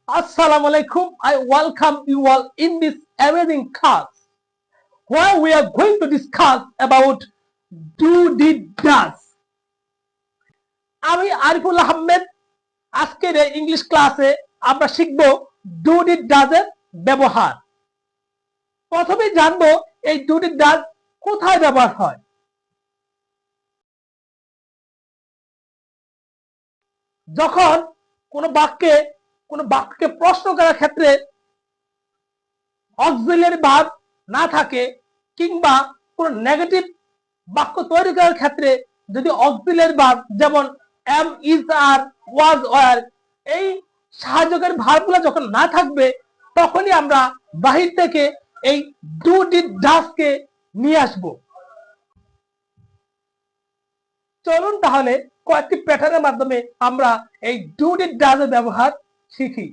Assalamu alaikum. I welcome you all in this amazing class where we are going to discuss about do did does. আমি আরিফুল আহমেদ আজকের এই English ক্লাসে আমরা শিখব do did does এর ব্যবহার। প্রথমে জানবো এই ডু ডিড ডাজ কোথায় ব্যবহার হয়। যখন কোনো বাক্যকে প্রশ্ন করার ক্ষেত্রে অক্সিলিয়ারি ভার্ব না থাকে কিংবা কোনো নেগেটিভ বাক্য তৈরি করার ক্ষেত্রে যদি অক্সিলিয়ারি ভার্ব যেমন am, is, are, was, were এই সাহায্যকারী ভার্বগুলো যখন না থাকবে তখনই আমরা বাহির থেকে এই ডু ডিড ডাজ কে নিয়ে আসব। চলুন তাহলে কয়েকটি প্যাটার্নের মাধ্যমে আমরা এই ডু ডিড ডাজ এর ব্যবহার শিখি।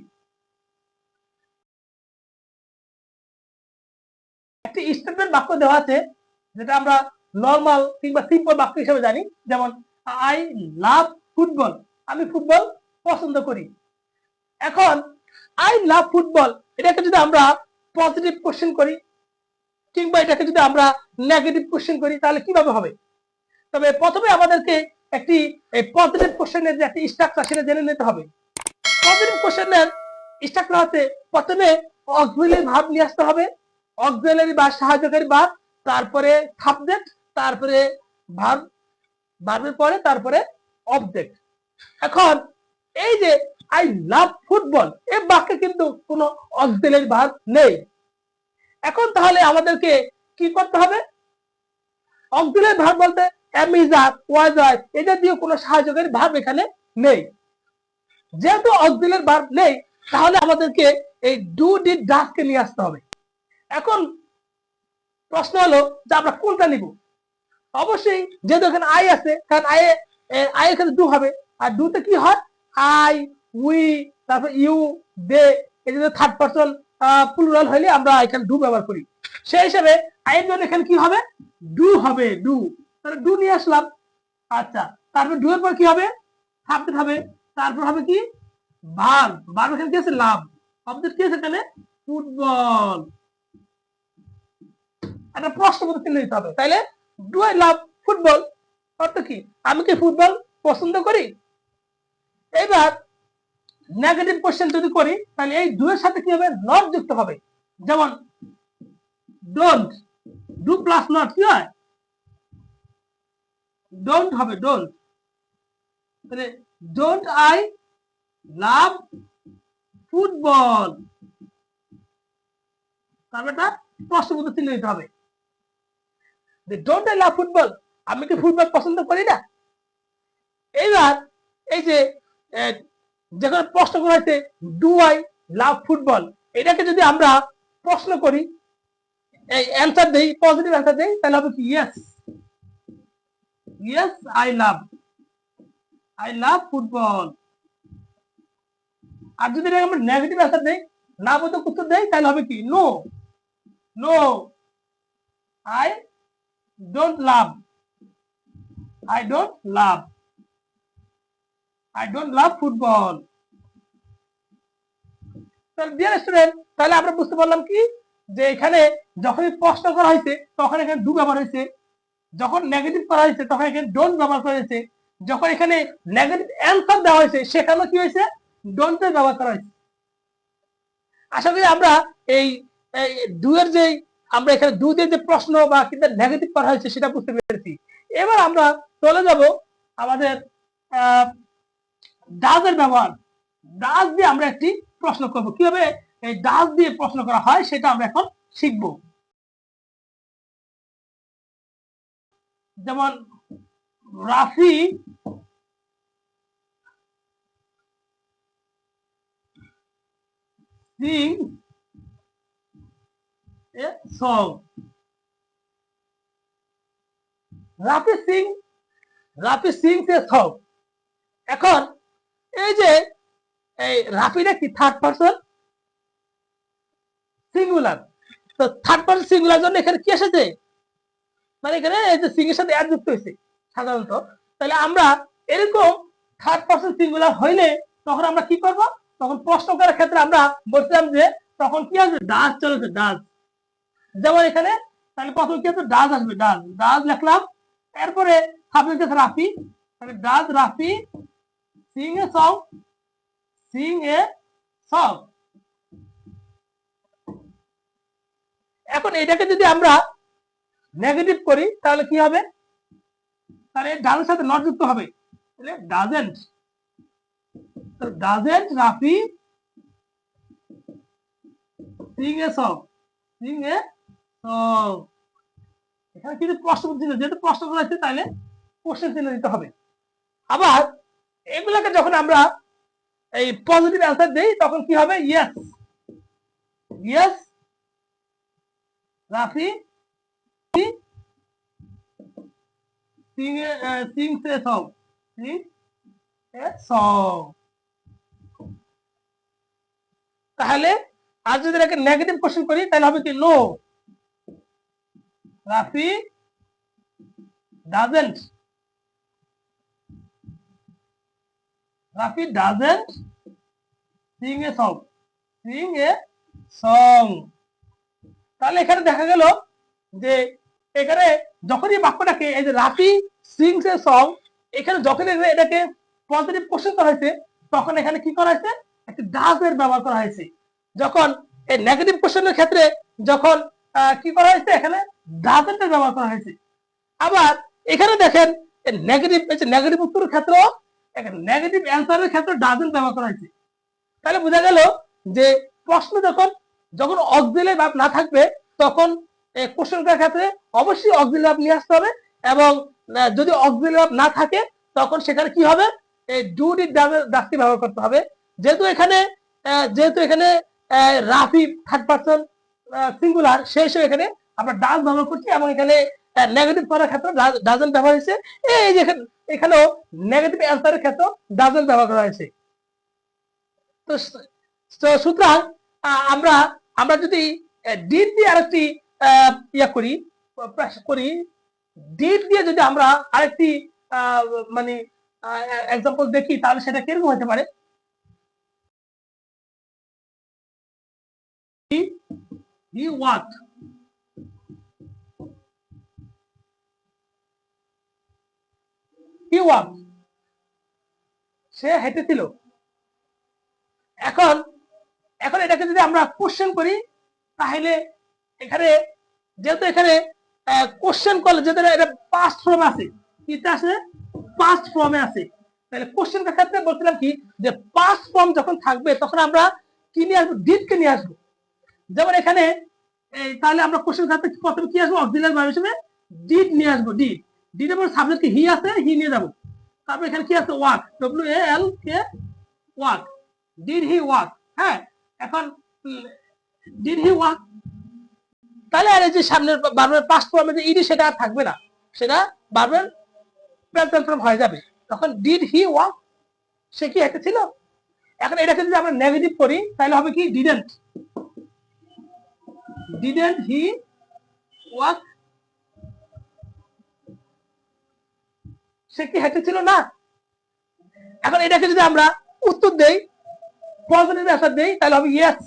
একটি স্টেটমেন্ট বাক্য দেওয়া আছে যেটা আমরা নরমাল কিংবা সিম্পল বাক্য হিসেবে জানি, যেমন আই লাভ ফুটবল, আমি ফুটবল পছন্দ করি। এখন আই লাভ ফুটবল এটাকে যদি আমরা পজিটিভ কোশ্চেন করি কিংবা এটাকে যদি আমরা নেগেটিভ কোশ্চেন করি তাহলে কিভাবে হবে? তবে প্রথমে আমাদেরকে একটি পজিটিভ কোশ্চেনের যে একটি স্ট্রাকচার সেটা জেনে নিতে হবে। পজিটিভ কোশ্চেনের স্ট্রাকচার হচ্ছে প্রথমে অক্সিলিয়ারি ভার্ব নিয়ে আসতে হবে, অক্সিলিয়ারি বা সাহায্যকারী ভার্ব, তারপরে সাবজেক্ট, তারপরে ভার্ব, ভার্বের পরে তারপরে অবজেক্ট। এখন এই যে আই লাভ ফুটবল এই বাক্যে কিন্তু কোনো অক্সিলিয়ারি ভার্ব নেই। এখন তাহলে আমাদেরকে কি করতে হবে? অক্সিলিয়ারি ভার্ব বলতে am, is, are, was, were এটা দিয়ে কোনো সাহায্যকারী ভার্ব এখানে নেই। যেহেতু অক্সিলিয়ারি ভার্ব নেই তাহলে আমাদেরকে এই ডু ডিড ডাজ কে নিয়ে আসতে হবে। এখন প্রশ্ন হলো যে আমরা কোনটা নিব? অবশ্যই যেহেতু এখানে আই আছে, কারণ আই এখানে ডু হবে, আর ডুতে কি হয় আই, উই, তারপর ইউ, দে, এই যে থার্ড পারসন প্লুরাল হইলে আমরা এখানে ডু ব্যবহার করি। সেই হিসাবে আই এর জন্য এখানে কি হবে? ডু হবে, ডু। তাহলে ডু নিয়ে আসলাম। আচ্ছা, তারপর ডু এর পর কি হবে? সাবজেক্ট হবে, তারপর হবে কি ভার্ব, ভার্ব এখানে কি আছে? লাভ। অবজেক্ট কি আছে এখানে? ফুটবল। একটা প্রশ্নবোধক চিহ্ন দিতে হবে। তাইলে ডু আই লাভ ফুটবল অর্থ কি? আমি কি ফুটবল পছন্দ করি? এবার নেগেটিভ কোশ্চেন যদি করি তাহলে এই ডু এর সাথে কি হবে? নট যুক্ত হবে। যেমন ডোন্ট, ডু প্লাস নট কি হয়? ডোন্ট হবে, ডোন্ট। তাহলে ডোন্ট আই লাভ ফুটবল, তারপর একটা প্রশ্নবোধক চিহ্ন দিতে হবে। ডোন্ট আই লাভ ফুটবল, আমি কি ফুটবল পছন্দ করি না? এইবার এই যে যখন প্রশ্ন করা হয়েছে ডু আই লাভ ফুটবল, এটাকে যদি আমরা প্রশ্ন করি, এই অ্যান্সার দেই, পজিটিভ অ্যান্সার দেই, তাহলে হবে কি yes, yes I love football. আর যদি আমরা নেগেটিভ অ্যান্সার দেই, না বোধক উত্তর দেই, তাহলে হবে কি no, no I don't love, I don't love football. Dear student, তাহলে আমরা বুঝতে পারলাম কি যে এখানে যখনই প্রশ্ন করা হয়েছে তখন এখানে ডু ব্যবহার হয়েছে, যখন নেগেটিভ করা হয়েছে তখন এখানে ডোন্ট ব্যবহার করা হয়েছে, যখন এখানে নেগেটিভ অ্যান্সার দেওয়া হয়েছে সেখানে কি হয়েছে? ডোন্ট এর ব্যবহার করা হয়েছে। আশা করি আমরা এই ডু এর যে আমরা এখানে ডু দিয়ে যে প্রশ্ন বা কিন্তু নেগেটিভ করা হয়েছে সেটা বুঝতে পেরেছি। এবার আমরা চলে যাব আমাদের ডাজ এর ব্যবহার। ডাজ দিয়ে আমরা একটি প্রশ্ন করব, কিভাবে এই ডাজ দিয়ে প্রশ্ন করা হয় সেটা আমরা এখন শিখব। যেমন Rafi Singh a song, Rafi Singh a song. এখন এই যে এই রাফিটা কি থার্ড পারসন সিঙ্গুলার, তো থার্ড পারসন সিঙ্গুলার জন্য এখানে কি এসেছে? মানে এখানে এই যে সিং এর সাথে অ্যাড যুক্ত হয়েছে সাধারণত। তাহলে আমরা এরকম থার্ড পারসন সিঙ্গুলার হইলে তখন আমরা কি করব? তখন প্রশ্ন করার ক্ষেত্রে আমরা বলছিলাম যে তখন কি আসবে, ডাজ চলেছে, ডাজ। যেমন এখানে তাহলে প্রথম কি আসবে, ডাজ আসবে, ডাজ, ডাজ লিখলাম। এরপরে সাবজেক্ট আছে রাফি, তাহলে does Rafi Singh a song, sing a song. এখন এটাকে যদি আমরা নেগেটিভ করি তাহলে কি হবে, তাহলে ডাজের সাথে নট যুক্ত হবে, তাহলে doesn't, doesn't Rafi Singh a song, sing a song. এখানে কিন্তু প্রশ্ন চিহ্ন, যেহেতু প্রশ্ন করা হয়েছে তাহলে কোশ্চেন চিহ্ন দিতে হবে। আবার এগুলাকে যখন আমরা এই পজিটিভ অ্যান্সার দেই তখন কি হবে, yes, yes Rafi Singh a song, sing a song. তাহলে আর যদি এটাকে নেগেটিভ কোশ্চেন করি তাহলে হবে কি, no Rafi doesn't, Rafi doesn't sing a song, sing a song. তাহলে এখানে দেখা গেল যে এখানে যখনই বাক্যটাকে এই যে রাফি সিংস এ সং, এখানে যখন এটাকে পজিটিভ কোশ্চেন করা হয়েছে তখন এখানে কি করা হয়েছে, একটা ডাজ এর ব্যবহার করা হয়েছে। যখন এই নেগেটিভ কোশ্চেনের ক্ষেত্রে যখন কি করা হয়েছে, এখানে ডাজেন্ট এর ব্যবহার করা হয়েছে। আবার এখানে দেখেন নেগেটিভ, নেগেটিভ উত্তরের ক্ষেত্রে, নেগেটিভ অ্যান্সারের ক্ষেত্রে ডাজেন্ট ব্যবহার করা হয়েছে। তাহলে বোঝা গেল যে প্রশ্ন যখন যখন অক্সিলারি ভার্ব না থাকবে তখন কোশ্চেন করার ক্ষেত্রে অবশ্যই অক্সিলারি ভার্ব নিয়ে আসতে হবে, এবং যদি অক্সিলারি ভার্ব না থাকে তখন সেখানে কি হবে, ডু ডিড ডাজটি ব্যবহার করতে হবে। যেহেতু এখানে রাফি থার্ড পারসন সিঙ্গুলার, সেই হিসেবে এখানে আমরা ডাজ ব্যবহার করছি, এবং এখানে নেগেটিভ করার ক্ষেত্রে ডাজেন্ট ব্যবহার হয়েছে। এই যে এখানেও নেগেটিভ অ্যান্সারের ক্ষেত্রে ডাজেন্ট ব্যবহার করা হয়েছে। তো সুতরাং আমরা আমরা যদি ডিড দিয়ে আরেকটি ইয়া করি, ডিড দিয়ে যদি আমরা আরেকটি মানে এক্সাম্পল দেখি তাহলে সেটা কিরকম হতে পারে, he walked, he walked, সে হেঁটেছিল। এখন এখন এটাকে যদি আমরা কোশ্চেন করি তাহলে এখানে যেহেতু এখানে কোশ্চেন করলে যেহেতু এটা পাস্ট ফর্মে আছে, এটা আছে পাস্ট ফর্মে আছে, তাহলে কোশ্চেন ক্ষেত্রে বলছিলাম কি যে পাস্ট ফর্ম যখন থাকবে তখন আমরা কি নিয়ে আসবো, ডিড কে নিয়ে আসবো। যেমন এখানে তাহলে আমরা কোশ্চেন ক্ষেত্রে প্রথমে কি আসবো, অক্সিলারি ভার্ব হিসেবে ডিড নিয়ে আসবো, ডিড, ডিড এর পর সাবজেক্ট হি আছে, হি নিয়ে যাবো। তারপর এখানে কি আছে, walk, WALK, walk, did he walk. হ্যাঁ, এখন ডিড হি ওয়াক, তাহলে আর এই যে সামনের ভার্বের পাস্ট ফর্মে যে ইডি সেটা আর থাকবে না, সেটা ভার্বের প্রেজেন্ট ফর্ম হয়ে যাবে। তখন ডিড হি ওয়াক, সে কি হেঁটেছিল। এখন এটাকে যদি আমরা নেগেটিভ করি তাহলে হবে কি, ডিডেন্ট, ডিডেন্ট হি ওয়াক, সে কি হেঁটেছিল না। এখন এটাকে যদি আমরা উত্তর দেই, পজিটিভ অ্যান্সার দেই তাহলে হবে yes,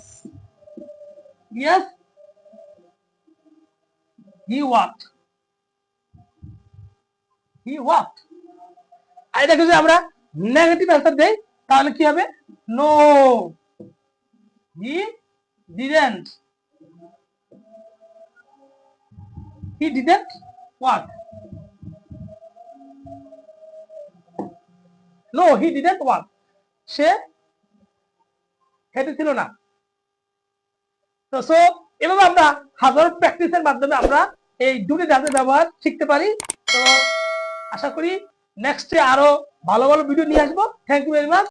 yes he walked, he walked। আর এটাকে যদি আমরা নেগেটিভ অ্যান্সার দেই তাহলে কি হবে, no he didn't, he didn't walk, no he didn't walk, সে হেঁটেছিল না। তো সো এভাবে আমরা হাজারো প্র্যাকটিসের মাধ্যমে আমরা এই দুটি ডাজের ব্যবহার শিখতে পারি। তো আশা করি নেক্সটে আরো ভালো ভালো ভিডিও নিয়ে আসবো। Thank you very much.